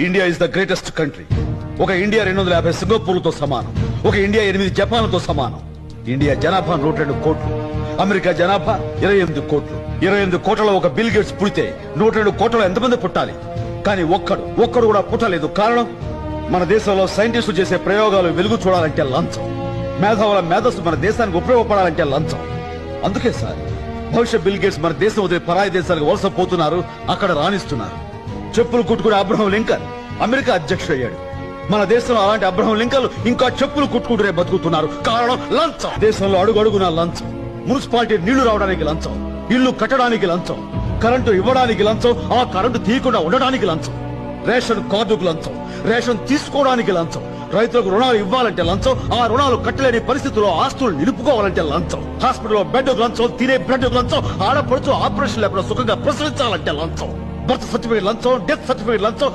India is the greatest country. ఒక India 250 సింగపూర్లతో సమానం. ఒక ఇండియా 8 జపాన్లతో సమానం. ఇండియా జనాభా 102 కోట్లు. అమెరికా జనాభా 28 కోట్లు. 28 కోట్లలో ఒక బిల్ గేట్స్ పుడితే 102 కోట్లలో ఎంతమంది పుట్టాలి? కానీ ఒక్కడు కూడా పుట్టలేదు. కారణం, మన దేశంలో సైంటిస్టులు చేసే ప్రయోగాలు వెలుగు చూడాలంటే లంచం. మేధావుల మేధస్సు మన దేశానికి ఉపయోగపడాలంటే లంచం. అందుకే సార్ భవిష్యత్ బిల్ గేట్స్ మన దేశం వదిలి పరాయి దేశాలకు వలస పోతున్నారు, అక్కడ రాణిస్తున్నారు. చెప్పులు కుట్టుకునే అబ్రహం లింకన్ అమెరికా అధ్యక్షుడయ్యాడు. మన దేశంలో అలాంటి అబ్రహం లింకన్లు ఇంకా చెప్పులు కుట్టుకుంటూనే బతుకుతున్నారు. కారణం లంచం. దేశంలో అడుగడుగునా లంచం. మున్సిపాలిటీ నీళ్లు రావడానికి లంచం, ఇల్లు కట్టడానికి లంచం, కరెంటు ఇవ్వడానికి లంచం, ఆ కరెంటు తీయకుండా ఉండడానికి లంచం, రేషన్ కార్డుకు లంచం, రేషన్ తీసుకోవడానికి లంచం, రైతులకు రుణాలు ఇవ్వాలంటే లంచం, ఆ రుణాలు కట్టలేని పరిస్థితుల్లో ఆస్తులు నిలుపుకోవాలంటే లంచం, హాస్పిటల్లో బెడ్ లంచం, తినే బ్రెడ్ లంచం, ఆడపడుచు ఆపరేషన్ లేకుండా సుఖంగా ప్రసవించాలంటే లంచం, బర్త్ సర్టిఫికేట్ లంచం, డెత్ సర్టిఫికేట్ లంచం.